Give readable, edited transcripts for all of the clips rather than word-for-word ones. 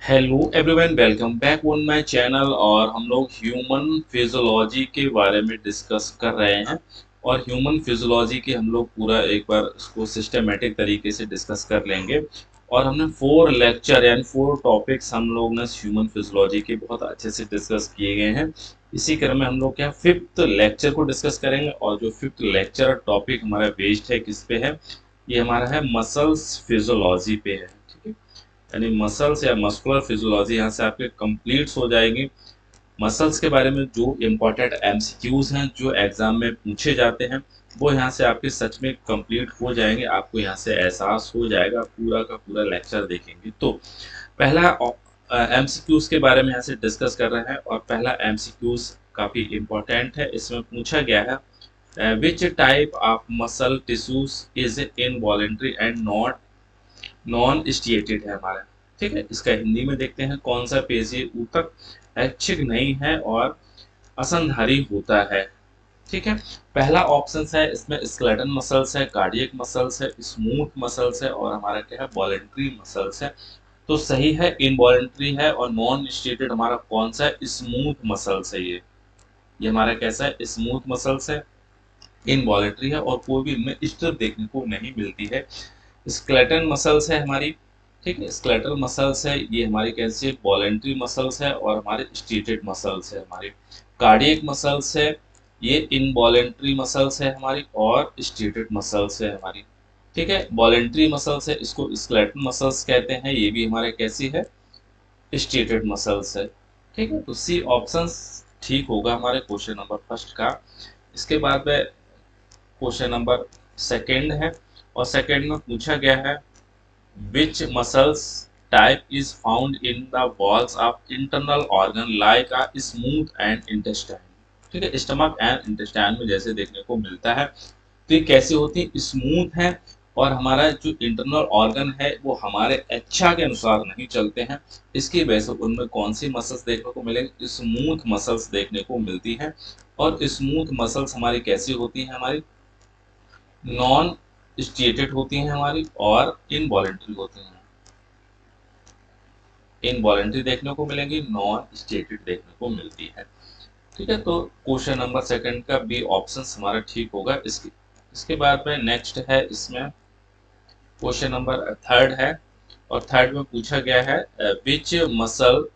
Hello everyone, welcome back on my channel. और हम लोग ह्यूमन फिजियोलॉजी के बारे में डिस्कस कर रहे हैं। और ह्यूमन फिजियोलॉजी के हम लोग पूरा एक बार उसको सिस्टमेटिक तरीके से डिस्कस कर लेंगे। और हमने 4 लेक्चर यानी 4 टॉपिक्स हम लोग ने ह्यूमन फिजियोलॉजी के बहुत अच्छे से डिस्कस किए गए हैं। इसी क्रम में हम लोग क्या 5th लेक्चर को डिस्कस करेंगे। और जो 5th लेक्चर टॉपिक हमारा बेस्ड है किस पे है, ये हमारा है मसल्स फिजियोलॉजी पे है। ठीक है, यानी मसल्स या मस्कुलर फिजियोलॉजी यहाँ से आपके कंप्लीट हो जाएगी। मसल्स के बारे में जो इम्पोर्टेंट एमसीक्यूज हैं जो एग्जाम में पूछे जाते हैं, वो यहाँ से आपके सच में कंप्लीट हो जाएंगे। आपको यहाँ से एहसास हो जाएगा, पूरा का पूरा लेक्चर देखेंगे तो। पहला एमसीक्यूज के बारे में यहाँ से डिस्कस कर रहे हैं। और पहला एमसीक्यूज काफी इम्पोर्टेंट है। इसमें पूछा गया है which type of muscle tissues is involuntary and not non striated है हमारा। ठीक है, इसका हिंदी में देखते हैं कौन सा पेशी ऊतक ऐच्छिक नहीं है और असंधारी होता है। ठीक है, पहला ऑप्शन है इसमें स्केलेटन मसल्स है, कार्डियक मसल्स है, स्मूथ मसल्स है और हमारा क्या है वॉलेंट्री मसल्स है। तो सही है इनवॉलेंट्री है। और नॉन स्टेटेड हमारा कौन सा है, स्मूथ मसल्स है। ये हमारा कैसा है, स्मूथ मसल्स है, इनवॉलेंट्री है और कोई भी इनमें स्ट्रिप देखने को नहीं मिलती है। स्केलेटन मसल्स है हमारी। ठीक है, स्केलेटल मसल्स है, ये हमारी कैसी वॉलेंट्री मसल्स है और हमारे स्टेटेड मसल्स है हमारी। कार्डियक मसल्स है, ये इनवॉलेंट्री मसल्स है हमारी और स्टेटेड मसल्स है हमारी। ठीक है, वॉलेंट्री मसल्स है, इसको स्केलेटल मसल्स कहते हैं, ये भी हमारे कैसी है, स्टेटेड मसल्स है। ठीक है, तो सी ऑप्शन ठीक होगा हमारे क्वेश्चन नंबर फर्स्ट का। इसके बाद में क्वेश्चन नंबर सेकंड है। और सेकंड में पूछा गया है which muscles type is found in the walls of internal organ like a smooth and intestine। ठीक है, स्टमक एंड इंटेस्टाइन में जैसे देखने को मिलता है। तो ये कैसे होती है, स्मूथ है। और हमारा जो इंटरनल ऑर्गन है वो हमारे इच्छा के अनुसार नहीं चलते हैं। इसकी वजह से उनमें कौन सी मसल्स देखने को मिलेंगी, स्मूथ मसल्स देखने को मिलती हैं। और स्मूथ मसल्स हमारी कैसी होती हैं, हमारी नॉन स्टिएटेड होती हैं हमारी और इनवॉलेंट्री होती हैं। इनवॉलेंट्री देखने को मिलेंगी, नॉन स्टेटेड देखने को मिलती है। ठीक है, तो क्वेश्चन नंबर सेकंड का बी ऑप्शन हमारा ठीक होगा। इसके बाद में नेक्स्ट है, इसमें क्वेश्चन नंबर थर्ड है। और थर्ड में पूछा गया है which muscle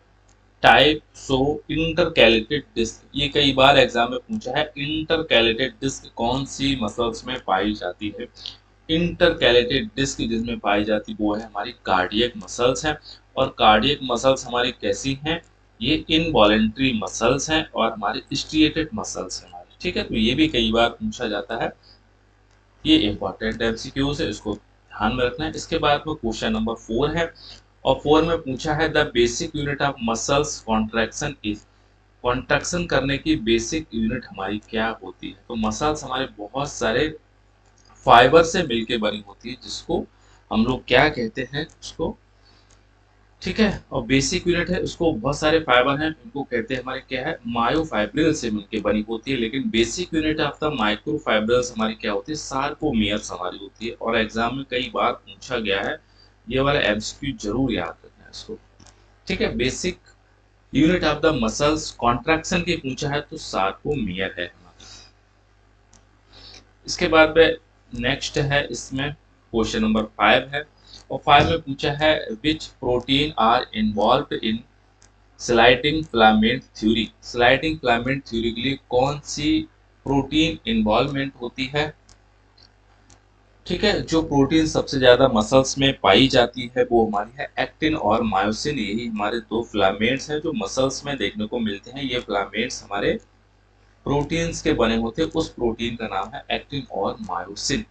type so intercalated disc. ये कई बार एग्जाम में पूछा है, इंटरकैलेटेड डिस्क कौन सी मसल्स में पाई जाती है। इंटरकैलेटेड डिस्क जिसमें पाई जाती वो है हमारी कार्डियक मसल्स हैं। और कार्डियक मसल्स हमारी कैसी हैं, ये इनवॉलेंट्री मसल्स हैं और हमारे स्ट्रिएटेड मसल्स हैं हमारी। ठीक है, तो ये भी कई बार पूछा जाता है। ये इंपॉर्टेंट एमसीक्यूज है, इसको ध्यान में रखना है। इसके बाद में क्वेश्चन नंबर 4 है। और 4 में पूछा है the basic unit of muscles contraction is. Contraction करने की बेसिक यूनिट हमारी क्या होती है। तो मसल्स हमारे बहुत सारे फाइबर से मिलके बनी होती है, जिसको हम लोग क्या कहते हैं उसको। ठीक है, और बेसिक यूनिट है, उसको बहुत सारे फाइबर हैं, उनको कहते हैं हमारे क्या है, मायोफाइब्रिल से मिलके बनी होती है। लेकिन basic unit of the microfibrils हमारी क्या होती है, सार्कोमियर्स हमारी होती है। और एग्जाम में कई बार पूछा गया है, ये वाला एमसीक्यू जरूर याद रखना है इसको। ठीक है, basic unit of the muscles contraction की पूछा है तो सार्कोमियर है हमारी। इसके बाद में नेक्स्ट है, इसमें क्वेश्चन नंबर 5 है। और 5 में पूछा है which protein are involved in sliding filament theory. Sliding filament theory के लिए कौन सी प्रोटीन इन्वॉल्वमेंट होती है। ठीक है, जो प्रोटीन सबसे ज्यादा मसल्स में पाई जाती है वो हमारी है एक्टिन और मायोसिन। यही हमारे दो फिलामेंट्स हैं जो मसल्स में देखने को मिलते हैं। ये फिलामेंट्स हमारे प्रोटीन्स के बने होते हैं, उस प्रोटीन का नाम है एक्टिन और मायोसिन।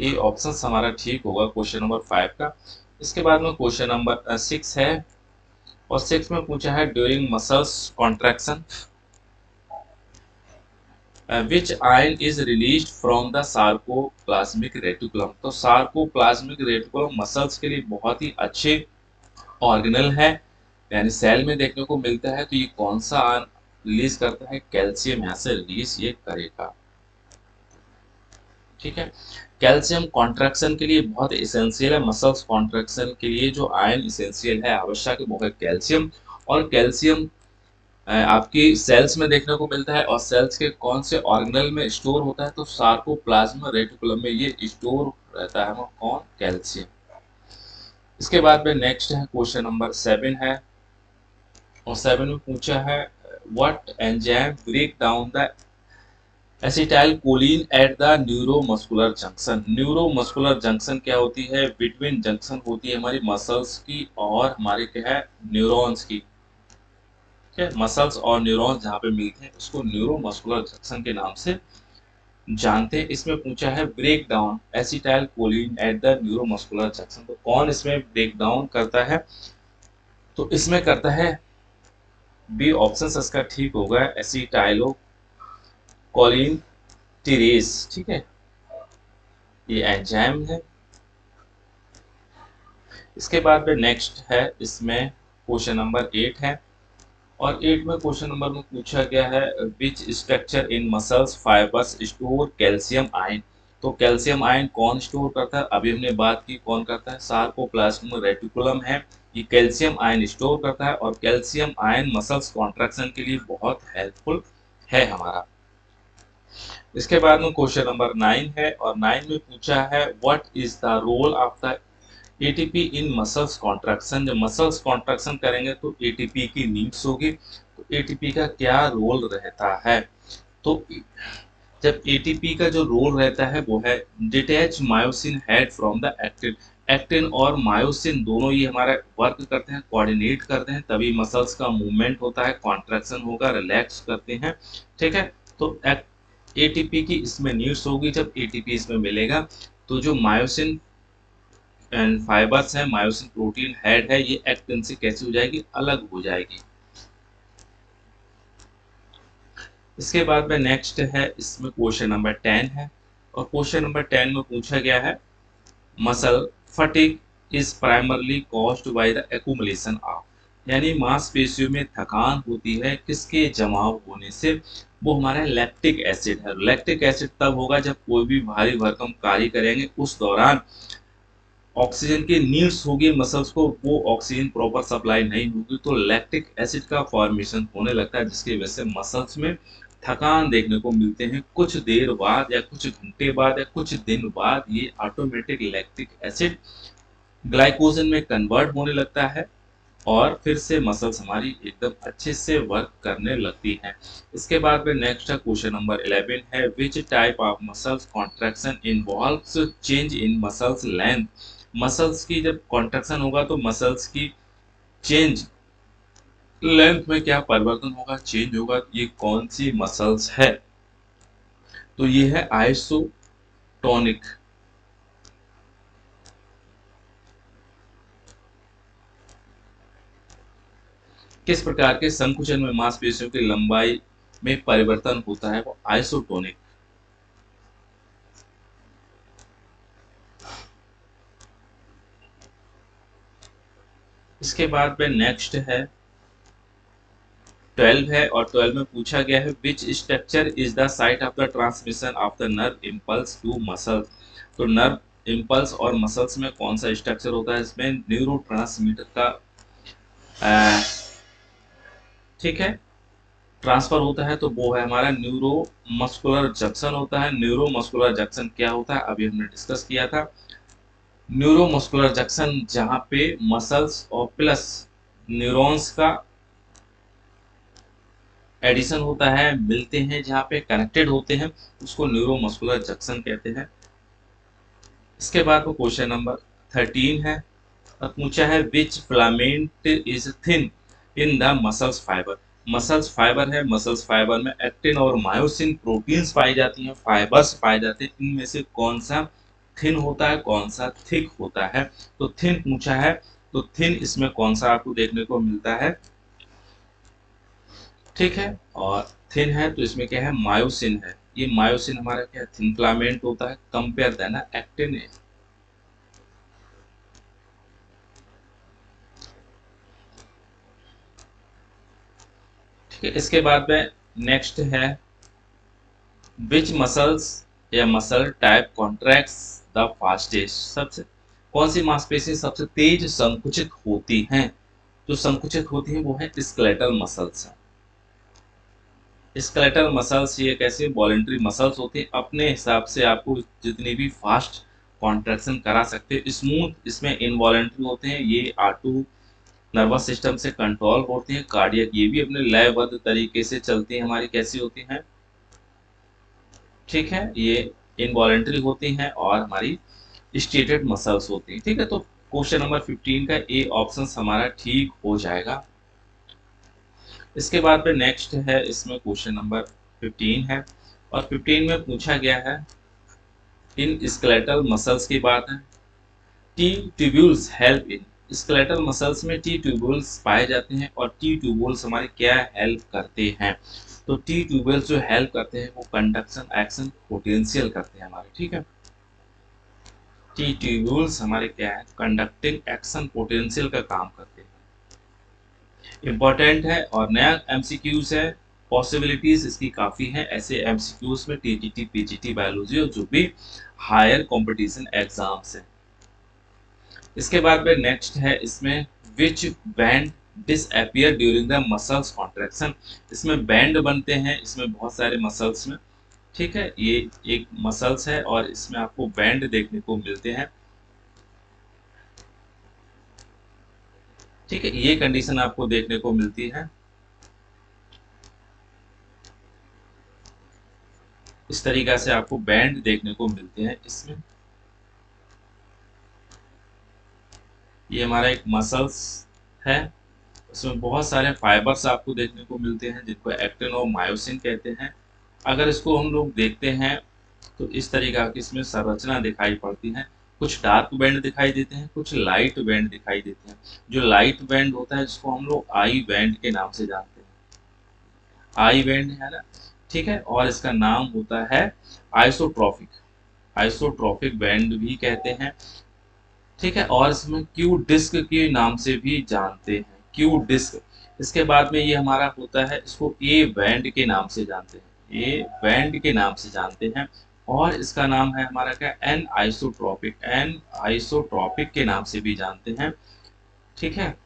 ये ऑप्शन हमारा ठीक होगा क्वेश्चन नंबर 5 का। इसके बाद में क्वेश्चन नंबर 6 है। और 6 में पूछा है during muscles contraction which ion is released from the sarcoplasmic reticulum. तो सार्कोप्लाज्मिक रेटिकुलम मसल्स के लिए बहुत ही अच्छे ऑर्गेनल है, यानी सेल में देखने को मिलता है। तो ये कौन सा आयन रिलीज करता है, कैल्शियम यहाँ से रिलीज ये करेगा। ठीक है। कैल्शियम कॉन्ट्रैक्शन के लिए बहुत इसेंशियल है, मसल्स कॉन्ट्रैक्शन के लिए जो आयन इसेंशियल है, आवश्यक है, वो है कैल्शियम। और कैल्शियम आपकी सेल्स में देखने को मिलता है, और सेल्स के कौन से ऑर्गेनल में स्टोर होता है, तो सार्कोप्लाज्म रेटिकुलम में ये स्टोर रहता है, वो कौन, कैल्शियम। इसके बाद में नेक्स्ट है क्वेश्चन नंबर 7 है, और 7 में पूछा है what enzyme break down the acetylcholine at the neuromuscular junction. Neuromuscular junction क्या होती है, बिटवीन जंक्शन होती है हमारी मसल्स की और हमारे क्या है, न्यूरॉन्स की। ठीक है, मसल्स और न्यूरॉन्स जहाँ पे मिलते हैं उसको न्यूरोमस्कुलर जंक्शन के नाम से जानते हैं। इसमें पूछा है break down acetylcholine at the neuromuscular junction, तो कौन इसमें ब्रेक डाउन करता है, तो इसमें करता है बी ऑप्शन इसका ठीक होगा, एसिटाइलो कोलिन टीरेज। ठीक है, ये एंजाइम है। इसके बाद में नेक्स्ट है, इसमें क्वेश्चन नंबर 8 है, और 8 में क्वेश्चन नंबर में पूछा गया है which structure in muscles fibres store calcium ion. तो कैल्शियम आयन कौन स्टोर करता है, अभी हमने बात की कौन करता है, सार्कोप्लाज्म रेटिकुलम है, ये कैल्शियम आयन स्टोर करता है, और कैल्शियम आयन मसल्स कॉन्ट्रैक्शन के लिए बहुत हेल्पफुल है हमारा। इसके बाद में क्वेश्चन नंबर 9 है, और 9 में पूछा है what is the role of the ATP in muscles contraction. जब मसल्स कॉन्ट्रैक्शन करेंगे तो एटीपी की नीड्स होगी, तो एटीपी का क्या रोल रहता है, तो जब एटीपी का जो रोल रहता है वो है detach myosin head from the actin. Actin और मायोसिन दोनों ही हमारा वर्क करते हैं, कोऑर्डिनेट करते हैं, तभी मसल्स का मूवमेंट होता है, कॉन्ट्रैक्शन होगा, रिलैक्स करते हैं। ठीक है, तो एटीपी की इसमें नीड्स होगी, जब एटीपी इसमें मिलेगा तो जो मायोसिन एंड फाइबर्स है, मायोसिन प्रोटीन हेड है, ये एक्टिन से कैसे हो जाएगी, अलग हो जाएगी। इसके बाद में नेक्स्ट है, इसमें क्वेश्चन नंबर 10 है, और क्वेश्चन नंबर 10 में पूछा गया है muscle fatigue is primarily caused by the accumulation of, यानी मांसपेशियों में थकान होती है किसके जमाव होने से, वो हमारा लैक्टिक एसिड है। लैक्टिक एसिड तब होगा जब कोई भी भारी भरकम कार्य करेंगे, उस दौरान ऑक्सीजन की नीड्स होगी मसल्स को, वो ऑक्सीजन प्रॉपर सप्लाई नहीं होगी, तो लैक्टिक एसिड का फॉर्मेशन होने लगता है, जिसकी वजह से मसल्स में थकान देखने को मिलते हैं। कुछ देर बाद या कुछ घंटे बाद या कुछ दिन बाद ये ऑटोमेटिक लैक्टिक एसिड ग्लाइकोजन में कन्वर्ट होने लगता है, और फिर से मसल्स हमारी एकदम अच्छे से वर्क करने लगती हैं। इसके बाद में नेक्स्ट है क्वेश्चन नंबर 11 है which type of muscles contraction involves change in muscles length. Muscles की जब कॉन्ट्रैक्शन होगा तो मसल्स की चेंज लेंथ में क्या परिवर्तन होगा, चेंज होगा, ये कौन सी मसल्स है, तो ये है आइसोटोनिक। किस प्रकार के संकुचन में मांसपेशियों की लंबाई में परिवर्तन होता है, वो आइसोटोनिक। इसके बाद में नेक्स्ट है 12 है, और 12 में पूछा गया है which structure is the site of the transmission of the nerve impulse to muscles. तो नर्व इम्पल्स और मसल्स में कौन सा स्ट्रक्चर होता है, इसमें न्यूरो का ठीक है ट्रांसफर होता है, तो वो है हमारा न्यूरो मस्कुलर जंक्शन होता है। न्यूरो मस्कुलर जंक्शन क्या होता है, अभी हमने डिस्कस किया था। न्यूरो मस्कुलर जंक्शन जहाँ पे मसल्स और प्लस न्यूरॉन्स का एडिशन होता है, मिलते हैं, जहाँ पे कनेक्टेड होते हैं, उसको न्यूरोमस्कुलर जंक्शन कहते हैं। इसके बाद वो क्वेश्चन नंबर 13 है, और पूछा है which filament is thin in the muscles fibre. Muscles fibre है, मसल्स फाइबर में एक्टिन और मायोसिन प्रोटीन्स पाई जाती हैं, फाइबर्स पाए जाते हैं, इनमें से कौन सा थिन होता है, कौन सा थिक होता है, तो थिन पूछा है, तो थिन इसमें कौन सा आपको देखने को मिलता है, ठीक है, और थिन है तो इसमें क्या है, मायोसिन है। ये मायोसिन हमारा क्या थिन फिलामेंट होता है, कंपेयर देना एक्टिन है। ठीक है, इसके बाद में नेक्स्ट है विच मसल्स या muscle type contracts the fastest, सबसे कौन सी मांसपेशी सबसे तेज संकुचित होती हैं? जो संकुचित होती हैं वो है स्केलेटल मसल्स। स्केलेटल मसल्स ये कैसे वॉलेंट्री मसल्स होते हैं, अपने हिसाब से आपको जितनी भी फास्ट कॉन्ट्रैक्शन करा सकते हैं। स्मूथ इसमें इनवॉलेंट्री होते हैं, ये ऑटो नर्वस सिस्टम से कंट्रोल होते हैं। कार्डियक ये भी अपने लयबद्ध तरीके से चलती हैं, हमारी कैसी होती हैं, ठीक है, ये इनवॉलेंट्री होती हैं और हमारी स्टेटेड मसल्स होती हैं। ठीक है, तो क्वेश्चन नंबर 15 का ए ऑप्शन हमारा ठीक हो जाएगा। इसके बाद में नेक्स्ट है, इसमें क्वेश्चन नंबर 15 है और 15 में पूछा गया है इन स्केलेटल मसल्स की बात है। T tubules help in, skeletal muscles में टी ट्यूब्यूल्स पाए जाते हैं और टी ट्यूब्यूल्स हमारे क्या हेल्प करते हैं? तो टी ट्यूब्यूल्स जो हेल्प करते हैं वो कंडक्शन एक्शन पोटेंशियल करते हैं हमारे, ठीक है। टी ट्यूब्यूल्स हमारे क्या है, कंडक्टिंग एक्शन पोटेंशियल का काम करते हैं। इंपॉर्टेंट है और नया एमसीक्यूज है, पॉसिबिलिटीज इसकी काफी हैं ऐसे एमसीक्यूज में टीटीटी पीजीटी बायोलॉजी और जो भी हायर कंपटीशन एग्जाम्स है। इसके बाद में नेक्स्ट है इसमें which band disappear during the muscles contraction, इसमें बैंड बनते हैं इसमें बहुत सारे मसल्स में, ठीक है, ये एक मसल्स है और इसमें आपको बैंड देखने को मिलते हैं, ठीक है, ये कंडीशन आपको देखने को मिलती है। इस तरीका से आपको बैंड देखने को मिलते हैं इसमें। ये हमारा एक मसल्स है, इसमें बहुत सारे फाइबर्स आपको देखने को मिलते हैं जिनको एक्टिन और मायोसिन कहते हैं। अगर इसको हम लोग देखते हैं तो इस तरीका की इसमें संरचना दिखाई पड़ती है, कुछ डार्क बैंड दिखाई देते हैं, कुछ लाइट बैंड दिखाई देते हैं। जो लाइट बैंड होता है जिसको हम लोग आई बैंड के नाम से जानते हैं, आई बैंड है ना, ठीक है, और इसका नाम होता है आइसोट्रॉपिक, आइसोट्रॉपिक बैंड भी कहते हैं, ठीक है, और इसमें क्यू डिस्क के नाम से भी जानते हैं, क्यू डिस्क। इसके बाद में ये हमारा होता है, इसको ए बैंड के नाम से जानते हैं, ए बैंड के नाम से जानते हैं, और इसका नाम है हमारा क्या, एन आइसोट्रॉपिक, एन आइसोट्रॉपिक के नाम से भी जानते हैं, ठीक है,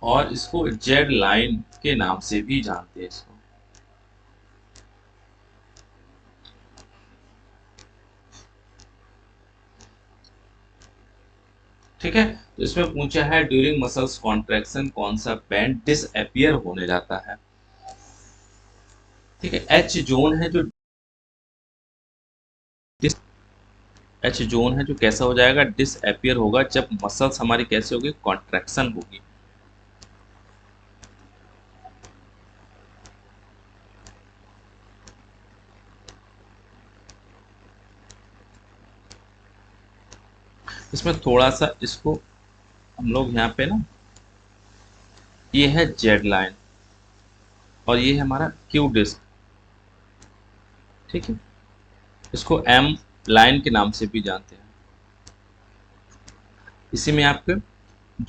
और इसको जेड लाइन के नाम से भी जानते हैं इसको। ठीक है, तो इसमें पूछा है ड्यूरिंग मसल्स कॉन्ट्रैक्शन कौन सा बैंड डिसअपियर होने जाता है, ठीक है, एच जोन है जो एच जोन है जो कैसा हो जाएगा, डिसअपियर होगा जब मसल्स हमारी कैसे होगी, कॉन्ट्रैक्शन होगी। इसमें थोड़ा सा इसको हम लोग यहाँ पे ना, ये है जेड लाइन और ये है हमारा क्यू डिस्क, ठीक है, इसको एम लाइन के नाम से भी जानते हैं। इसी में आपके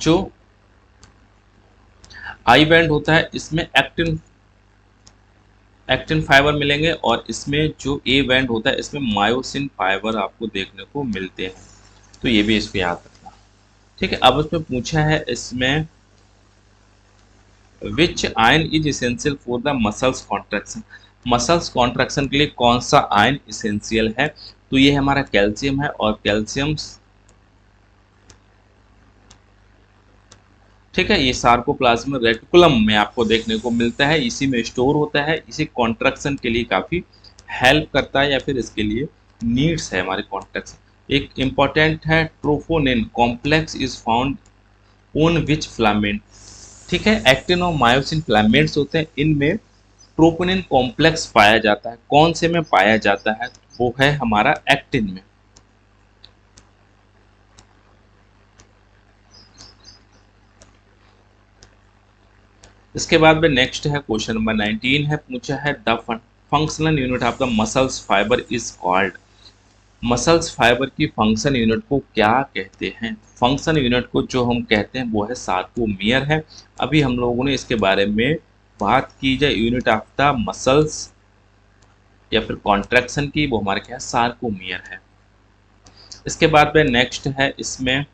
जो आई बैंड होता है इसमें एक्टिन एक्टिन फाइबर मिलेंगे और इसमें जो ए बैंड होता है इसमें मायोसिन फाइबर आपको देखने को मिलते हैं, तो ये भी इसको याद रखना, ठीक है। अब इसमें पूछा है इसमें विच ion is essential for the muscles contraction, muscles contraction के लिए कौन सा आयन इसेंशियल है, तो ये हमारा कैल्शियम है और कैल्शियम, ठीक है, ये सार्कोप्लाज्म रेटिकुलम में आपको देखने को मिलता है, इसी में स्टोर होता है, इसी कॉन्ट्रैक्शन के लिए काफी हेल्प करता है या फिर इसके लिए नीड्स है हमारे कॉन्ट्रैक्शन। एक इंपॉर्टेंट है troponin complex is found on which filament, ठीक है, एक्टिन और मायोसिन फिलामेंट्स होते हैं, इनमें ट्रोपोनिन कॉम्प्लेक्स पाया जाता है, कौन से में पाया जाता है, वो है हमारा एक्टिन में। इसके बाद में नेक्स्ट है क्वेश्चन नंबर 19 है, पूछा है the functional unit of the muscles fibre is called, muscles fibre की फंक्शन यूनिट को क्या कहते हैं, फंक्शन यूनिट को जो हम कहते हैं वो है सार्कोमियर है। अभी हम लोगों ने इसके बारे में बात की जाए, यूनिट ऑफ द मसल्स या फिर कॉन्ट्रैक्शन की, वो हमारे क्या है, सार्कोमियर है। इसके बाद में नेक्स्ट है इसमें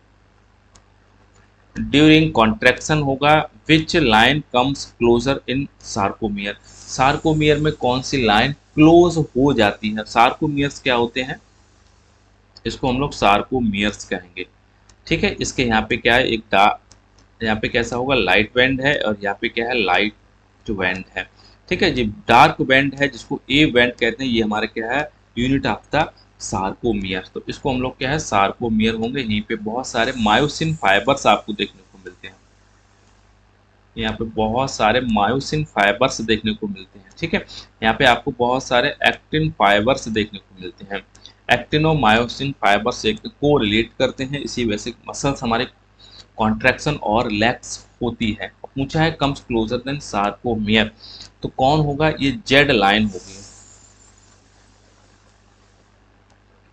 ड्यूरिंग कॉन्ट्रैक्शन होगा, which line comes closer in sarcomere. Sarcomere में कौन सी लाइन क्लोज हो जाती है। सार्कोमियर्स क्या होते हैं, इसको हम लोग सार्कोमियर्स कहेंगे। ठीक है, इसके यहाँ पे क्या है, यहाँ पे कैसा होगा, लाइट बैंड है, और यहाँ पे क्या है, लाइट बैंड है। ठीक है जी, डार्क बैंड है जिसको ए बैंड कहते हैं, ये हमारे क्या है, यूनिट ऑफ द सार्कोमियर। तो इसको हम लोग क्या है, सार्कोमियर होंगे। यहीं पे बहुत सारे मायोसिन फाइबर्स आपको देखने को मिलते हैं, यहाँ पे बहुत सारे मायोसिन फाइबर्स देखने को मिलते हैं। ठीक है, यहाँ पे आपको बहुत सारे एक्टिन फाइबर्स देखने को मिलते हैं। एक्टिन और मायोसिन फाइबर्स एक को रिलेट करते हैं, इसी वजह से मसल्स हमारे कॉन्ट्रैक्शन और रिलैक्स होती है। पूछा है कम्स क्लोजर देन सार्कोमियर, तो कौन होगा, ये जेड लाइन होगी।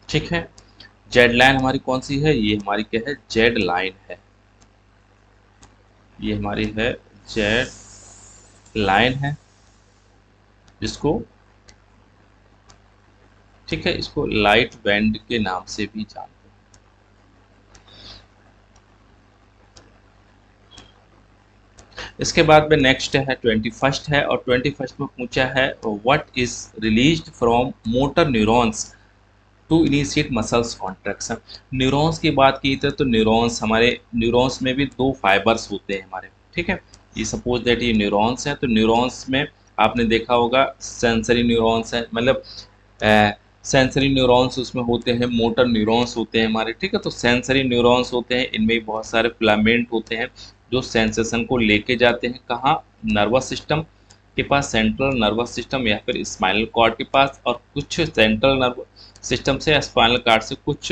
ठीक है, जेड लाइन हमारी कौन सी है, ये हमारी क्या है, जेड लाइन है, ये हमारी है जेड लाइन है, जिसको, ठीक है, इसको लाइट बैंड के नाम से भी जानते हैं। इसके बाद में नेक्स्ट है 21st है, और 21st में पूछा है what is released from motor neurons to initiate muscles contraction. Neurons की बात की तो न्यूरॉन्स, हमारे न्यूरॉन्स में भी दो फाइबर्स होते हैं हमारे। ठीक है, ये सपोज दैट ये न्यूरॉन्स है, तो न्यूरॉन्स में आपने देखा होगा सेंसरी न्यूरॉन्स है, मतलब सेंसरी न्यूरॉन्स उसमें होते हैं, मोटर न्यूरॉन्स होते हैं हमारे। ठीक है, तो सेंसरी न्यूरॉन्स होते हैं, इनमें भी बहुत सारे फिलामेंट होते हैं जो सेंसेशन को लेके जाते हैं कहाँ, नर्वस सिस्टम के पास, सेंट्रल नर्वस सिस्टम या फिर स्पाइनल कॉर्ड के पास, और कुछ सेंट्रल नर्वस सिस्टम से, स्पाइनल कॉर्ड से कुछ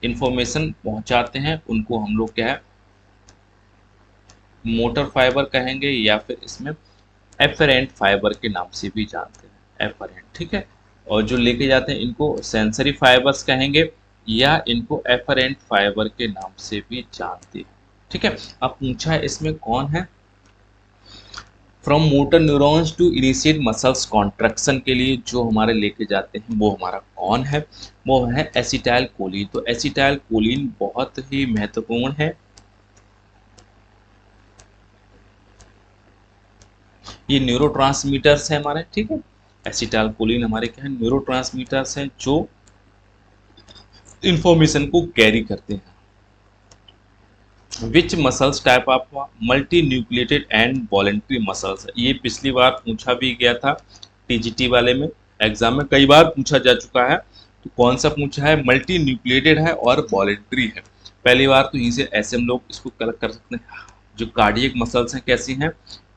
इंफॉर्मेशन पहुंचाते हैं, उनको हम लोग क्या है, मोटर फाइबर कहेंगे, या फिर इसमें एफरेंट फाइबर के नाम से भी जानते हैं, एफरेंट। ठीक है, और जो लेके जाते हैं इनको सेंसरी फाइबर्स कहेंगे, या इनको एफरेंट फाइबर के नाम से भी जानते हैं। ठीक है, अब पूछा है इसमें कौन है, from motor neurons to initiate muscles contraction के लिए जो हमारे लेके जाते हैं वो हमारा कौन है, वो है एसिटाइल कोलिन। तो एसिटाइल कोलिन बहुत ही महत्वपूर्ण है, ये न्यूरोट्रांसमीटर्स है हमारे। ठीक है, एसिटाइल कोलिन हमारे क्या है, न्यूरोट्रांसमीटर्स हैं जो इंफॉर्मेशन को कैरी करते हैं। Which muscles type of multi nucleated and voluntary muscles, ये पिछली बार पूछा भी गया था टीजीटी वाले में, एग्जाम में कई बार पूछा जा चुका है। तो कौन सा पूछा है, मल्टी न्यूक्लिएटेड है और वॉलेंट्री है। पहली बार तो यहीं से ऐसे हम लोग इसको कलेक्ट कर सकते हैं। जो कार्डियक मसल्स हैं कैसी हैं,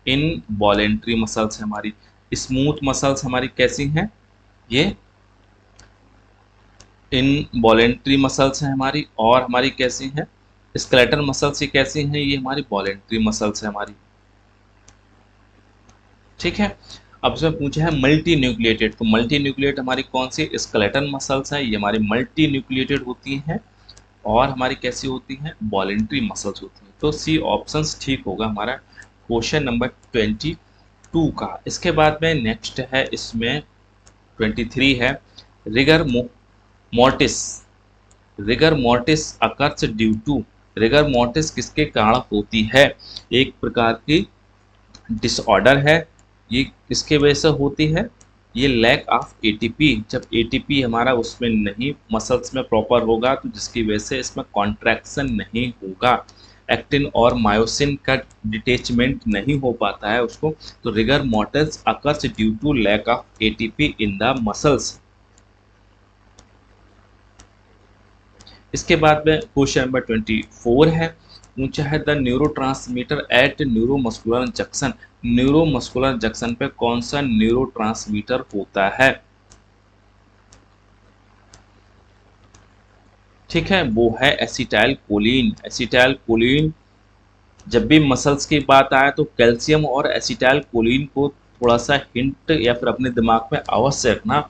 इन वॉलेंट्री मसल्स है हमारी। स्मूथ मसल्स हमारी कैसी हैं, ये इन वॉलेंट्री मसल्स हैं हमारी। और हमारी कैसी हैं, स्केलेटल मसल्स ये कैसी हैं, ये हमारी वॉलेंट्री मसल्स है हमारी। ठीक है, अब इसमें पूछा है मल्टी न्यूक्लिएटेड, तो मल्टी न्यूक्लिएट हमारी कौन सी, स्केलेटल मसल्स है, ये हमारी मल्टी न्यूक्लिएटेड होती हैं। और हमारी कैसी होती हैं, वॉलेंट्री मसल्स होती हैं। तो सी ऑप्शन ठीक होगा हमारा क्वेश्चन नंबर 22 का। इसके बाद में नेक्स्ट है इसमें 23 है, rigor mortis. Rigor mortis occurs due to, rigor mortis किसके कारण होती है, एक प्रकार की डिसऑर्डर है, ये किसके वजह से होती है, ये लैक ऑफ एटीपी। जब एटीपी हमारा उसमें नहीं, मसल्स में प्रॉपर होगा, तो जिसकी वजह से इसमें कॉन्ट्रैक्शन नहीं होगा, एक्टिन और मायोसिन का डिटेचमेंट नहीं हो पाता है उसको। तो rigor mortis occurs due to lack of ATP in the muscles. इसके बाद में क्वेश्चन नंबर 24 है, पूछा है the neurotransmitter at neuromuscular junction. Neuromuscular junction पे कौन सा न्यूरोट्रांसमीटर होता है, ठीक है, वो है एसिटाइल कोलिन। एसिटाइल कोलिन, जब भी मसल्स की बात आए तो कैल्शियम और एसिटाइल कोलिन को थोड़ा सा हिंट या फिर अपने दिमाग में अवश्य रखना,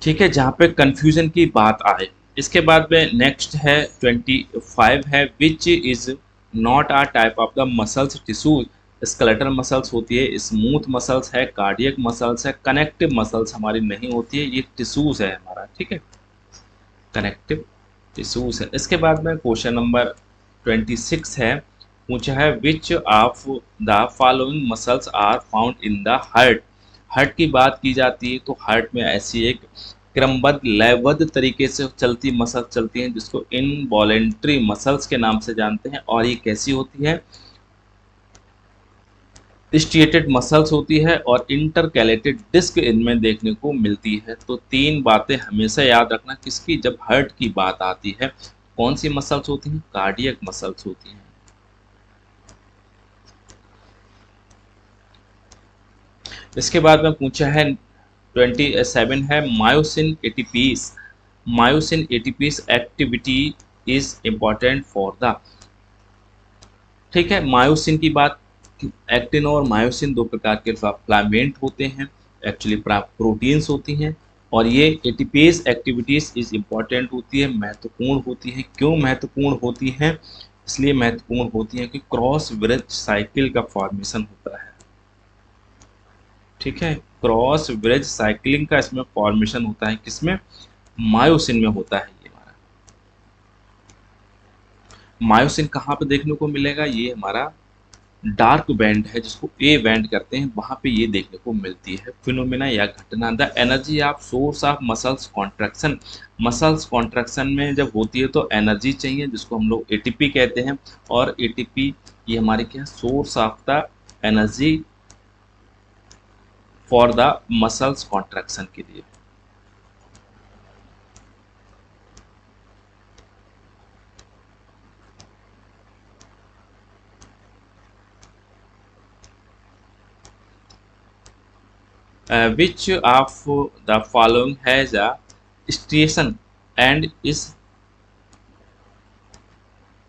ठीक है, जहाँ पे कंफ्यूजन की बात आए। इसके बाद में नेक्स्ट है 25 है, which is not a type of the muscles tissue. Skeletal muscles होती है, स्मूथ मसल्स है, कार्डियक मसल्स है, कनेक्टिव मसल्स हमारी नहीं होती है, ये टिश्यूज है हमारा, ठीक है, कनेक्टिव टिश्यूज है। इसके बाद में क्वेश्चन नंबर 26 है, पूछा है which of the following muscles are found in the heart. Heart की बात की जाती है तो हार्ट में ऐसी एक क्रमबद्ध लयबद्ध तरीके से चलती मसल्स चलती हैं जिसको इनवॉलेंट्री मसल्स के नाम से जानते हैं, और ये कैसी होती है, स्ट्रिएटेड मसल्स होती है और इंटरकैलेटेड डिस्क इनमें देखने को मिलती है। तो तीन बातें हमेशा याद रखना किसकी, जब हार्ट की बात आती है कौन सी मसल्स होती हैं, कार्डियक मसल्स होती हैं। इसके बाद में पूछा है 27 है, myosin ATPase. Myosin ATPase activity is important for the, ठीक है, मायोसिन की बात, एक्टिन और मायोसिन दो प्रकार के फिलामेंट होते हैं, एक्चुअली प्रोटीन्स होती हैं, और ये एटीपेज एक्टिविटीज इज इम्पॉर्टेंट होती है, महत्वपूर्ण होती है। क्यों महत्वपूर्ण होती है, इसलिए महत्वपूर्ण होती है कि क्रॉस ब्रिज साइकिल का फॉर्मेशन होता है, ठीक है, क्रॉस ब्रिज साइकिलिंग का इसमें फॉर्मेशन होता है, किसमें, मायोसिन में होता है। ये हमारा मायोसिन कहाँ पे देखने को मिलेगा, ये हमारा डार्क बैंड है जिसको ए बैंड करते हैं, वहां पे ये देखने को मिलती है फिनोमेना या घटना। The energy of source of muscles contraction, muscles contraction में जब होती है तो एनर्जी चाहिए जिसको हम लोग एटीपी कहते हैं, और एटीपी ये हमारे क्या source of the energy for the muscles contraction के लिए। Which of the following has a station and is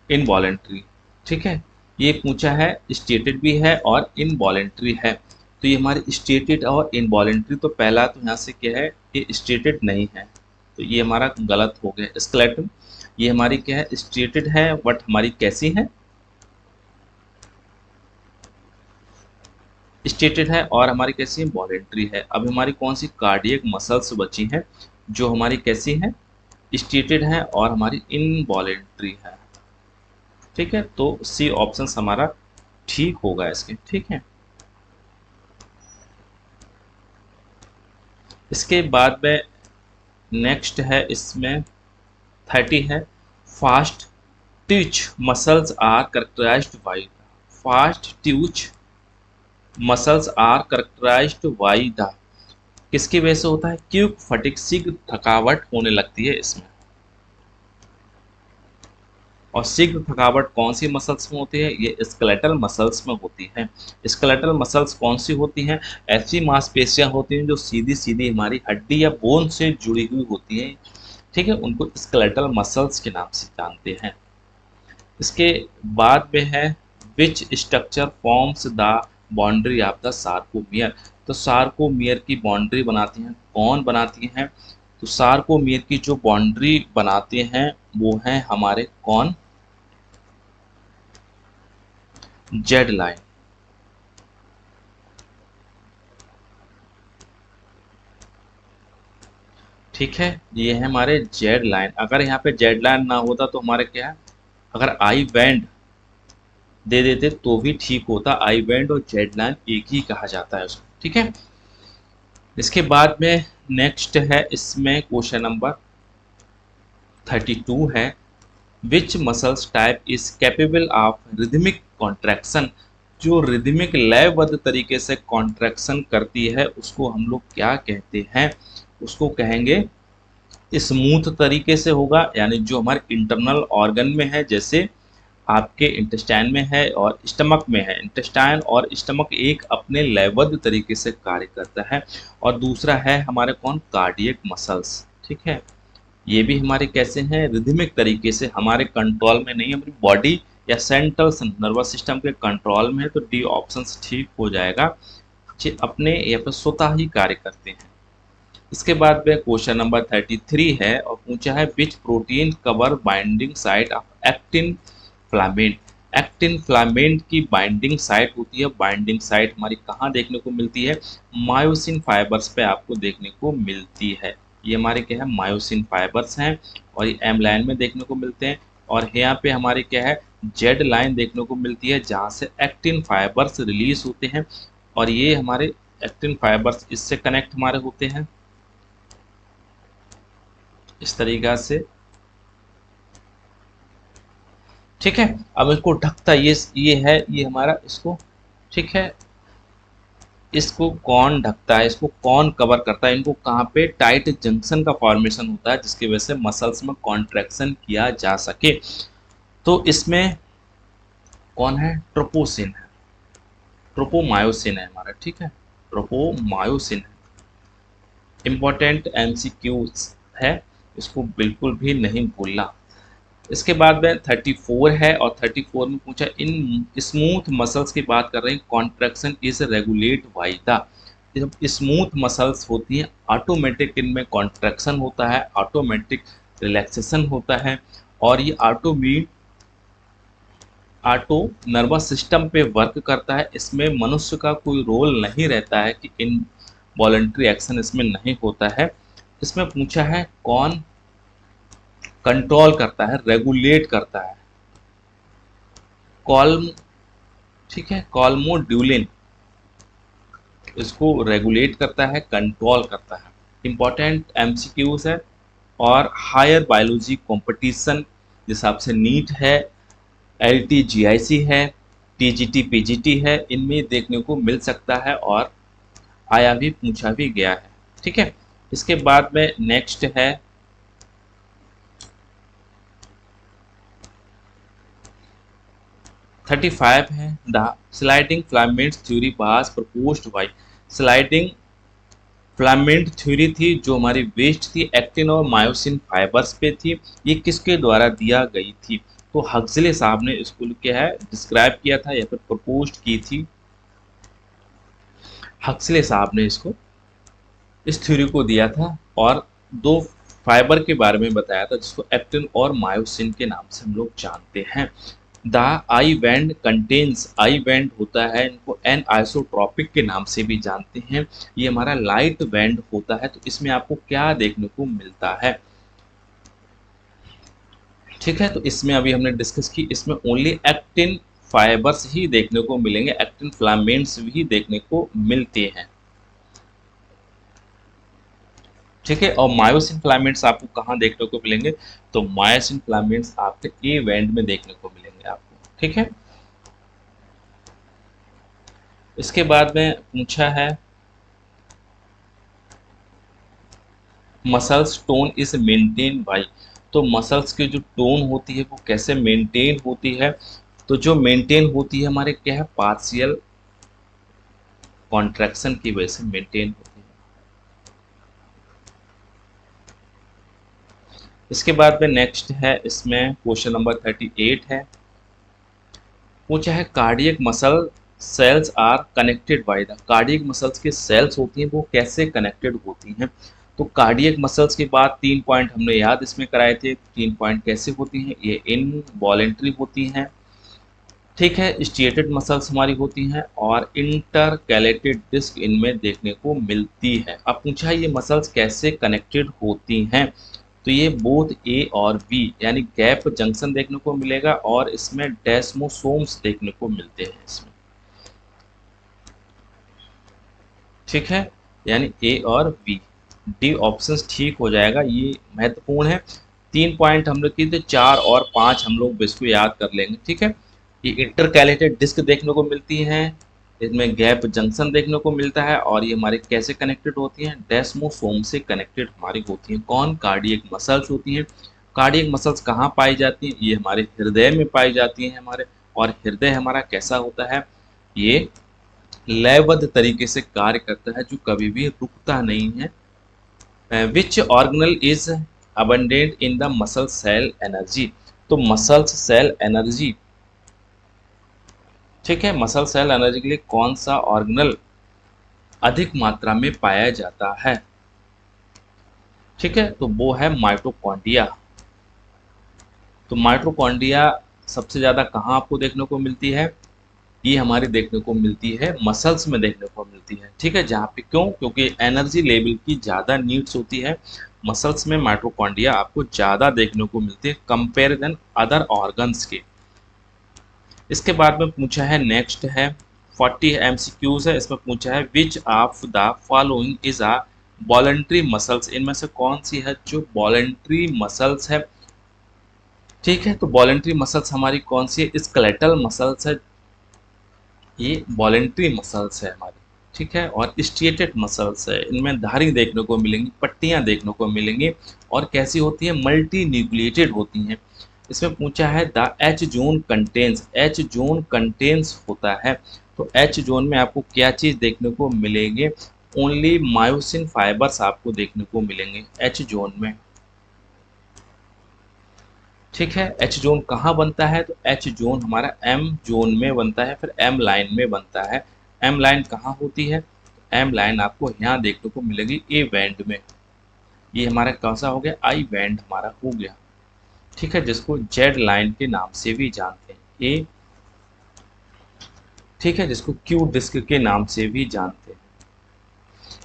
involuntary, ठीक है, ये पूछा है स्टेटेड भी है और इनवॉलेंट्री है। तो ये हमारी स्टेटेड और इनवॉलेंट्री, तो पहला तो यहाँ से क्या है, ये स्टेटेड नहीं है, तो ये हमारा गलत हो गया। स्केलेटन ये हमारी क्या है, स्टेटेड है, बट हमारी कैसी है, स्टेटेड है, और हमारी कैसी है, वॉलेंट्री है। अब हमारी कौन सी कार्डियक मसल्स बची हैं जो हमारी कैसी है, स्टेटेड है और हमारी इनवॉलेंट्री है, ठीक है, तो सी ऑप्शन हमारा ठीक होगा इसके, ठीक है। इसके बाद में नेक्स्ट है, इसमें 30 है, fast twitch muscles are characterized by, fast twitch muscles are characterized by the, किसकी वजह से होता है, क्यों फटिग, शीघ्र थकावट होने लगती है इसमें। और शीघ्र थकावट कौन सी मसल्स में होती है, ये स्केलेटल मसल्स में होती है। स्केलेटल मसल्स कौन सी होती हैं, ऐसी मांसपेशियां होती हैं जो सीधी सीधी हमारी हड्डी या बोन से जुड़ी हुई होती हैं, ठीक है, उनको स्केलेटल मसल्स के नाम से जानते हैं। इसके बाद में है which structure forms the boundary of the sarcomere, तो सार्कोमियर की बाउंड्री बनाती हैं, कौन बनाती हैं, तो सार्कोमियर की जो बाउंड्री बनाते हैं वो हैं हमारे कौन, जेड लाइन, ठीक है, ये है हमारे जेड लाइन। अगर यहाँ पे जेड लाइन ना होता तो हमारे क्या है, अगर आई बैंड दे देते तो भी ठीक होता, आई बैंड और जेड लाइन एक ही कहा जाता है उसको, ठीक है। इसके बाद में नेक्स्ट है, इसमें क्वेश्चन नंबर 32 है, which muscles type is capable of rhythmic contraction, जो रिदमिक लयबद्ध तरीके से कॉन्ट्रैक्शन करती है उसको हम लोग क्या कहते हैं, उसको कहेंगे स्मूथ तरीके से होगा, यानी जो हमारे इंटरनल ऑर्गन में है, जैसे आपके इंटेस्टाइन में है और स्टमक में है, इंटेस्टाइन और स्टमक एक अपने लयबद्ध तरीके से कार्य करता है। और दूसरा है हमारे कौन, कार्डियक मसल्स, ठीक है, ये भी हमारे कैसे हैं, रिदमिक तरीके से, हमारे कंट्रोल में नहीं, हमारी बॉडी या सेंट्रल नर्वस सिस्टम के कंट्रोल में है, तो डी ऑप्शन ठीक हो जाएगा, अपने या पर स्वतः ही कार्य करते हैं। इसके बाद में क्वेश्चन नंबर 33 है, और पूछा है which protein cover binding site of actin filament, actin filament की बाइंडिंग साइट होती है। बाइंडिंग साइट हमारी कहाँ देखने को मिलती है? मायोसिन फाइबर्स पे आपको देखने को मिलती है। ये हमारे क्या है? मायोसिन फाइबर्स हैं और ये एम लाइन में देखने को मिलते हैं। और यहाँ पे हमारे क्या है? जेड लाइन देखने को मिलती है जहाँ से एक्टिन फाइबर्स रिलीज होते हैं और ये हमारे एक्टिन फाइबर्स इससे कनेक्ट हमारे होते हैं इस तरीका से। ठीक है, अब इसको ढकता ये है, ये हमारा इसको, ठीक है, इसको कौन ढकता है, इसको कौन कवर करता है? इनको कहाँ पे? टाइट जंक्शन का फॉर्मेशन होता है जिसकी वजह से मसल्स में कॉन्ट्रैक्शन किया जा सके। तो इसमें कौन है? ट्रोपोसिन है, ट्रोपोमायोसिन है हमारा, ठीक है, ट्रोपोमायोसिन है। इंपॉर्टेंट एमसीक्यूज है, इसको बिल्कुल भी नहीं भूलना। इसके बाद में 34 है और 34 में पूछा इन स्मूथ मसल्स की बात कर रहे हैं, contraction is regulate by the. जब स्मूथ मसल्स होती हैं ऑटोमेटिक इनमें कॉन्ट्रैक्शन होता है, ऑटोमेटिक रिलैक्सेशन होता है और ये ऑटो नर्वस सिस्टम पे वर्क करता है। इसमें मनुष्य का कोई रोल नहीं रहता है कि इन वॉलंटरी एक्शन इसमें नहीं होता है। इसमें पूछा है कौन कंट्रोल करता है, रेगुलेट करता है? कॉल्म, ठीक है, कॉल्मोड्यूलिन इसको रेगुलेट करता है, कंट्रोल करता है। इंपॉर्टेंट एमसीक्यूज है और हायर बायोलॉजी कंपटीशन जिस हिसाब से नीट है, एलटीजीआईसी है, टीजीटी पीजीटी है, इनमें देखने को मिल सकता है और आया भी, पूछा भी गया है। ठीक है, इसके बाद में नेक्स्ट है 35 है the sliding filaments theory was proposed by. Sliding filament theory थी जो हमारी वेस्ट थी, एक्टिन और मायोसिन फाइबर्स पे थी। ये किसके द्वारा दिया गई थी? तो हक्सले साहब ने इसको क्या है डिस्क्राइब किया था या फिर प्रपोज की थी। हक्सले साहब ने इसको, इस थ्योरी को दिया था और दो फाइबर के बारे में बताया था जिसको एक्टिन और मायोसिन के नाम से हम लोग जानते हैं। The I band contains, I band होता है, इनको एन आइसोट्रॉपिक के नाम से भी जानते हैं। ये हमारा लाइट बैंड होता है। तो इसमें आपको क्या देखने को मिलता है? ठीक है, तो इसमें अभी हमने डिस्कस की, इसमें ओनली एक्टिन फाइबर्स ही देखने को मिलेंगे, एक्टिन फिलामेंट्स भी देखने को मिलते हैं। ठीक है, और मायोसिन फिलामेंट्स आपको कहाँ देखने को मिलेंगे? तो मायोसिन फिलामेंट्स आपके ए बैंड में देखने को मिलेंगे आपको। ठीक है, इसके बाद में पूछा है muscles tone is maintain by. तो मसल्स की जो टोन होती है वो कैसे मेंटेन होती है? तो जो मेंटेन होती है हमारे क्या है? पार्शियल कॉन्ट्रैक्शन की वजह से मेंटेन होती है। इसके बाद में नेक्स्ट है, इसमें क्वेश्चन नंबर 38 है, पूछा है cardiac muscle cells are connected by the. Cardiac muscles के सेल्स होती हैं वो कैसे कनेक्टेड होती हैं? तो कार्डियक मसल्स के बाद 3 पॉइंट हमने याद इसमें कराए थे। 3 पॉइंट कैसे होती हैं? ये इनवॉलेंट्री होती हैं, ठीक है, स्ट्रिएटेड मसल्स हमारी होती हैं और इंटरकैलेटेड डिस्क इनमें देखने को मिलती है। अब पूछा ये मसल्स कैसे कनेक्टेड होती हैं? तो ये बोथ ए और बी यानी गैप जंक्शन देखने को मिलेगा और इसमें डेस्मोसोम्स देखने को मिलते हैं इसमें। ठीक है, यानी ए और बी, डी ऑप्शन ठीक हो जाएगा, ये महत्वपूर्ण है। 3 पॉइंट हम लोग की थे, 4 और 5 हम लोग इसको याद कर लेंगे। ठीक है, ये इंटरकैलेटेड डिस्क देखने को मिलती हैं, इसमें गैप जंक्शन देखने को मिलता है और ये हमारे कैसे कनेक्टेड होती हैं? डेस्मोसोम से कनेक्टेड हमारी होती हैं। कौन? कार्डियक मसल्स होती हैं। कार्डियक मसल्स कहाँ पाई जाती हैं? ये हमारे हृदय में पाई जाती हैं हमारे। और हृदय हमारा कैसा होता है? ये लयबद्ध तरीके से कार्य करता है, जो कभी भी रुकता नहीं है। Which organelle is abundant in the muscle cell energy. तो मसल सेल एनर्जी, ठीक है, मसल सेल एनर्जी के लिए कौन सा ऑर्गेनल अधिक मात्रा में पाया जाता है? ठीक है, तो वो है माइटोकॉन्ड्रिया। तो माइटोकॉन्ड्रिया सबसे ज़्यादा कहाँ आपको देखने को मिलती है? ये हमारी देखने को मिलती है मसल्स में देखने को मिलती है, ठीक है। जहाँ पे क्यों? क्योंकि एनर्जी लेवल की ज़्यादा नीड्स होती है मसल्स में, माइटोकॉन्ड्रिया आपको ज़्यादा देखने को मिलती है कंपेयर देन अदर ऑर्गन्स के। इसके बाद में पूछा है, नेक्स्ट है 40 एमसीक्यूज है। इसमें पूछा है which of the following is a voluntary muscles, इनमें से कौन सी है जो वॉलंटरी मसल्स है, ठीक है। तो वॉलंटरी मसल्स हमारी कौन सी है? स्केलेटल मसल्स है, ये वॉलंटरी मसल्स है हमारी, ठीक है। और स्ट्रिएटेड मसल्स है, इनमें धारी देखने को मिलेंगी, पट्टियां देखने को मिलेंगी, और कैसी होती है? मल्टी न्यूक्लिएटेड होती हैं। इसमें पूछा है the H zone contains, H zone contains होता है, तो एच जोन में आपको क्या चीज़ देखने को मिलेंगे? ओनली मायोसिन फाइबर्स आपको देखने को मिलेंगे एच जोन में, ठीक है। एच जोन कहाँ बनता है? तो एच जोन हमारा एम जोन में बनता है, फिर एम लाइन में बनता है। एम लाइन कहाँ होती है? एम लाइन आपको यहाँ देखने को मिलेगी ए बैंड में। ये हमारा कौन सा हो गया? आई बैंड हमारा हो गया, ठीक है, जिसको जेड लाइन के नाम से भी जानते हैं ए, ठीक है, जिसको क्यू डिस्क के नाम से भी जानते हैं।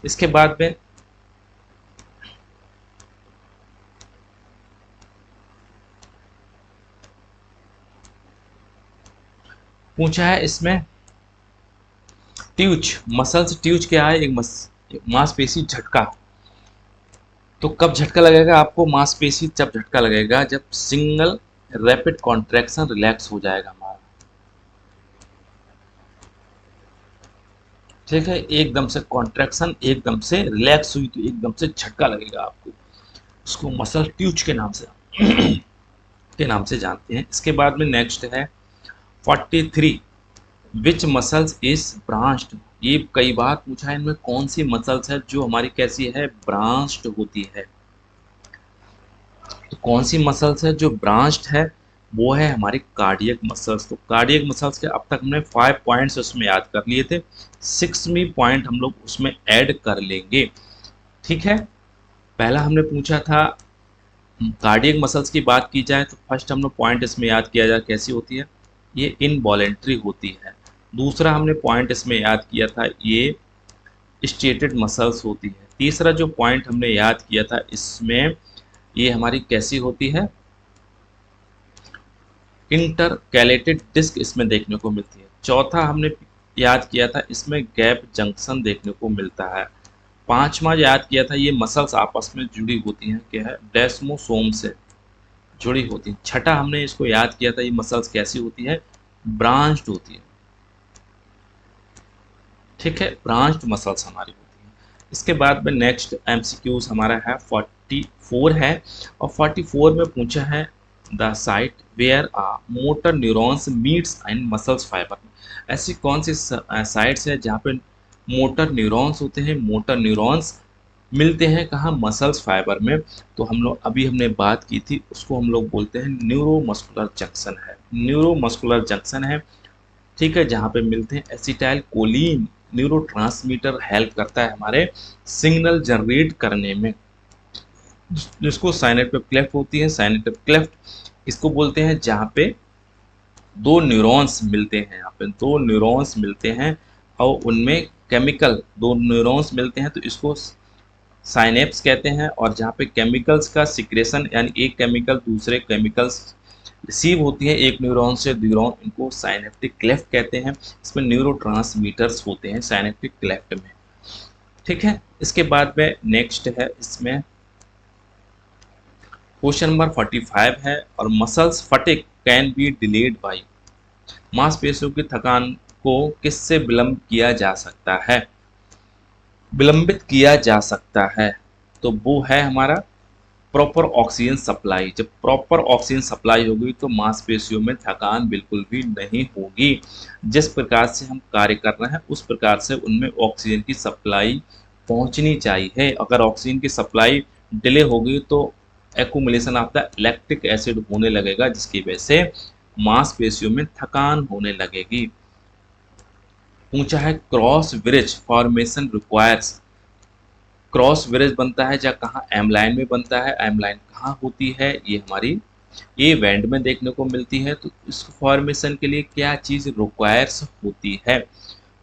इसके बाद में पूछा है इसमें ट्यूच मसल्स, ट्यूच क्या है? एक मांसपेशी झटका। तो कब झटका लगेगा आपको मांसपेशी? जब झटका लगेगा जब सिंगल रैपिड कॉन्ट्रैक्शन रिलैक्स हो जाएगा हमारा, ठीक है। एकदम से कॉन्ट्रैक्शन एकदम से रिलैक्स हुई तो एकदम से झटका लगेगा आपको, उसको मसल ट्यूच के नाम से के नाम से जानते हैं। इसके बाद में नेक्स्ट है 43 विच मसल्स इज ब्रांच्ड, ये कई बार पूछा है, इनमें कौन सी मसल्स है जो हमारी कैसी है? ब्रांच्ड होती है। तो कौन सी मसल्स है जो ब्रांच्ड है? वो है हमारी कार्डियक मसल्स। तो कार्डियक मसल्स के अब तक हमने 5 पॉइंट्स उसमें याद कर लिए थे, 6वीं पॉइंट हम लोग उसमें ऐड कर लेंगे, ठीक है। पहला हमने पूछा था कार्डियक मसल्स की बात की जाए तो फर्स्ट हम लोग पॉइंट इसमें याद किया जाए कैसी होती है? ये इनवॉलेंट्री होती है। दूसरा हमने पॉइंट इसमें याद किया था ये स्ट्रेटेड मसल्स होती है। तीसरा जो पॉइंट हमने याद किया था इसमें ये हमारी कैसी होती है? इंटरकैलेटेड डिस्क इसमें देखने को मिलती है। चौथा हमने याद किया था इसमें गैप जंक्शन देखने को मिलता है। पांचवा याद किया था ये मसल्स आपस में जुड़ी होती हैं, क्या है? डेस्मोसोम से जुड़ी होती हैं। छठा हमने इसको याद किया था ये मसल्स कैसी होती है? ब्रांच्ड होती है, ठीक है, ब्रांच्ड मसल्स हमारी होती हैं। इसके बाद में नेक्स्ट एमसीक्यूज हमारा है 44 है, और 44 में पूछा है the site where a motor neurons meets and muscles fiber, ऐसी कौन सी साइट्स है जहाँ पे मोटर न्यूरॉन्स होते हैं, मोटर न्यूरॉन्स मिलते हैं कहाँ? मसल्स फाइबर में। तो हम लोग अभी हमने बात की थी उसको हम लोग बोलते हैं न्यूरोमस्कुलर जंक्शन है, न्यूरोमस्कुलर जंक्शन है, ठीक है, जहाँ पे मिलते हैं एसिटाइल कोलिन न्यूरोट्रांसमीटर हेल्प करता है हमारे सिग्नल जनरेट करने में, जिसको साइनेप्टिक क्लेफ्ट होती है। साइनेप्टिक क्लेफ्ट इसको बोलते हैं जहाँ पे दो न्यूरॉन्स मिलते हैं, यहाँ पे दो न्यूरॉन्स मिलते हैं और उनमें केमिकल दो न्यूरॉन्स मिलते हैं तो इसको साइनेप्स कहते हैं। और जहाँ पे केमिकल्स का सिक्रेशन यानी एक केमिकल दूसरे केमिकल्स रिसीव होती है एक न्यूरॉन से न्यूरॉन, इनको साइनेप्टिक क्लेफ्ट कहते हैं। इसमें न्यूरोट्रांसमीटर्स होते हैं साइनेप्टिक क्लेफ्ट में, ठीक है। इसके बाद में नेक्स्ट है इसमें क्वेश्चन नंबर 45 है, और muscles fatigue can be delayed by, मांसपेशियों की थकान को किससे विलंब किया जा सकता है? विलंबित किया जा सकता है, तो वो है हमारा प्रॉपर ऑक्सीजन सप्लाई। जब प्रॉपर ऑक्सीजन सप्लाई होगी तो मांसपेशियों में थकान बिल्कुल भी नहीं होगी। जिस प्रकार से हम कार्य कर रहे हैं उस प्रकार से उनमें ऑक्सीजन की सप्लाई पहुंचनी चाहिए। अगर ऑक्सीजन की सप्लाई डिले होगी तो accumulation of the lactic acid होने लगेगा, जिसकी वजह से मांसपेशियों में थकान होने लगेगी। पूछा है cross bridge formation requires, cross bridge बनता है जहाँ कहाँ? एम लाइन में बनता है। एम लाइन कहाँ होती है? ये हमारी ये वैंड में देखने को मिलती है। तो इस फॉर्मेशन के लिए क्या चीज़ रिक्वायर्स होती है?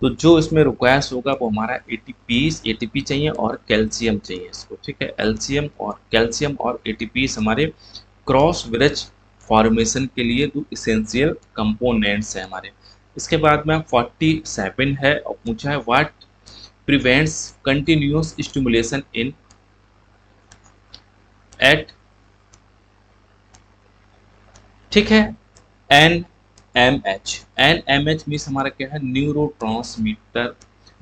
तो जो इसमें रिक्वायर्स होगा वो हमारा एटीपी चाहिए और कैल्शियम चाहिए इसको, ठीक है। कैल्शियम और एटीपी हमारे क्रॉस ब्रिज फॉर्मेशन के लिए दो इसेंशियल कंपोनेंट्स हैं हमारे। इसके बाद में 47 है और पूछा है what prevents continuous stimulation in at, ठीक है, एन एम एच मीन्स हमारा क्या है,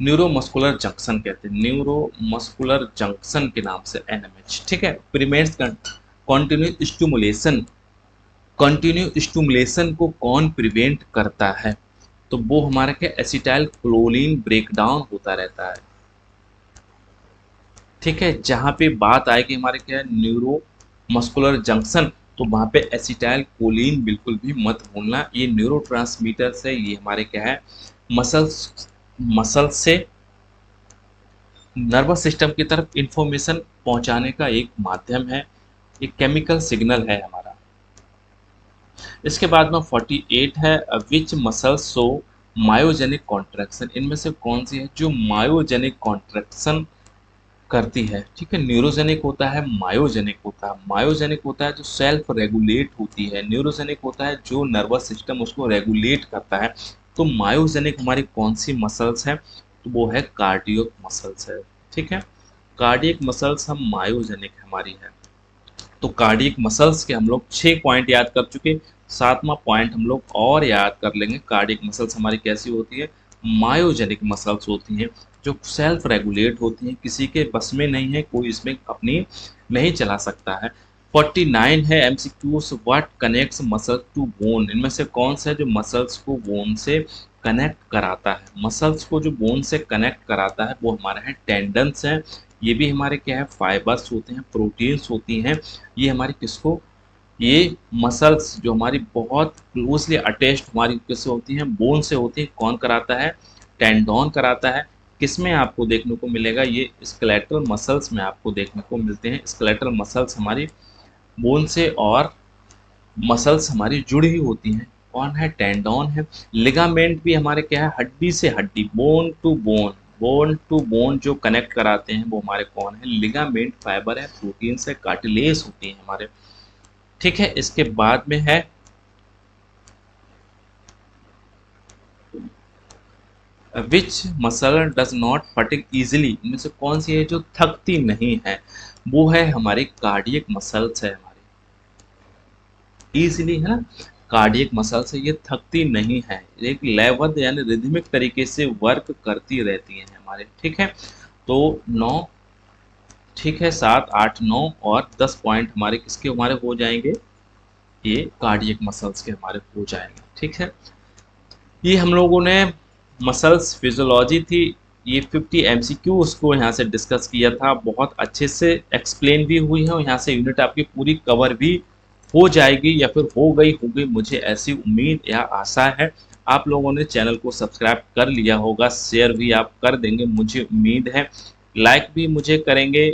न्यूरोमस्कुलर जंक्शन कहते हैं, न्यूरोमस्कुलर जंक्शन के नाम से एनएमएच, ठीक है। प्रिवेंट्स कंटिन्यू स्टिमुलेशन को कौन प्रिवेंट करता है? तो वो हमारा क्या, एसिटाइल कोलिन ब्रेकडाउन होता रहता है, ठीक है। जहाँ पे बात आएगी हमारे क्या है, न्यूरो मस्कुलर जंक्शन, तो वहाँ पे एसिटाइल कोलिन बिल्कुल भी मत भूलना। ये न्यूरोट्रांसमीटर से, ये हमारे क्या है, मसल से नर्वस सिस्टम की तरफ इंफॉर्मेशन पहुंचाने का एक माध्यम है, एक केमिकल सिग्नल है हमारा। इसके बाद में 48 है which muscle show myogenic contraction, इनमें से कौन सी है जो मायोजेनिक कॉन्ट्रैक्शन करती है, ठीक है। न्यूरोजेनिक होता है, मायोजेनिक होता है। मायोजेनिक होता है जो सेल्फ रेगुलेट होती है, न्यूरोजेनिक होता है जो नर्वस सिस्टम उसको रेगुलेट करता है। तो मायोजेनिक हमारी कौन सी मसल्स है? तो वो है कार्डियक मसल्स है, ठीक है। कार्डियक मसल्स हम मायोजेनिक हमारी है। तो कार्डियक मसल्स के हम लोग 6 पॉइंट याद कर चुके। 7वां पॉइंट हम लोग और याद कर लेंगे। कार्डियक मसल्स हमारी कैसी होती है? मायोजेनिक मसल्स होती हैं जो सेल्फ रेगुलेट होती हैं, किसी के बस में नहीं है, कोई इसमें अपनी नहीं चला सकता है। 49 है MCQs, what connects muscle to bone, इनमें से कौन सा है जो मसल्स को बोन से कनेक्ट कराता है? मसल्स को जो बोन से कनेक्ट कराता है वो हमारा है टेंडन्स है। ये भी हमारे क्या है, फाइबर्स होते हैं, प्रोटीन्स होती हैं। ये हमारी किसको, ये मसल्स जो हमारी बहुत क्लोजली अटैच्ड हमारी किससे होती हैं, बोन से होती है। कौन कराता है? टेंडोन कराता है। किसमें आपको देखने को मिलेगा? ये स्केलेटल मसल्स में आपको देखने को मिलते हैं। स्केलेटल मसल्स हमारी बोन से और मसल्स हमारी जुड़ी हुई होती हैं। कौन है? टेंडोन है। लिगामेंट भी हमारे क्या है, हड्डी से हड्डी, बोन टू बोन जो कनेक्ट कराते हैं वो हमारे कौन है? लिगामेंट फाइबर है, प्रोटीन से कार्टिलेज होती है हमारे, ठीक है। इसके बाद में है which muscle does not fatigue easily, इनमें से कौन सी है जो थकती नहीं है? वो है हमारी कार्डियक मसल्स है हमारी, इजिली है ना। कार्डियक मसल्स है, ये थकती नहीं है, एक लयबद्ध यानी रिदमिक तरीके से वर्क करती रहती है हमारे, ठीक है। तो 9, ठीक है, 7, 8, 9 और 10 पॉइंट हमारे किसके हमारे हो जाएंगे? ये कार्डियक मसल्स के हमारे हो जाएंगे, ठीक है। ये हम लोगों ने मसल्स फिजियोलॉजी थी, ये 50 एमसीक्यू उसको यहाँ से डिस्कस किया था, बहुत अच्छे से एक्सप्लेन भी हुई है और यहाँ से यूनिट आपकी पूरी कवर भी हो जाएगी या फिर हो गई होगी, मुझे ऐसी उम्मीद या आशा है। आप लोगों ने चैनल को सब्सक्राइब कर लिया होगा, शेयर भी आप कर देंगे मुझे उम्मीद है, लाइक भी मुझे करेंगे,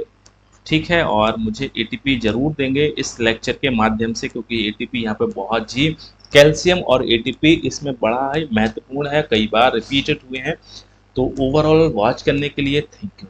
ठीक है। और मुझे एटीपी जरूर देंगे इस लेक्चर के माध्यम से, क्योंकि एटीपी यहाँ पे बहुत ही, कैल्शियम और एटीपी इसमें बड़ा ही महत्वपूर्ण है, कई बार रिपीटेड हुए हैं। तो ओवरऑल वॉच करने के लिए थैंक यू।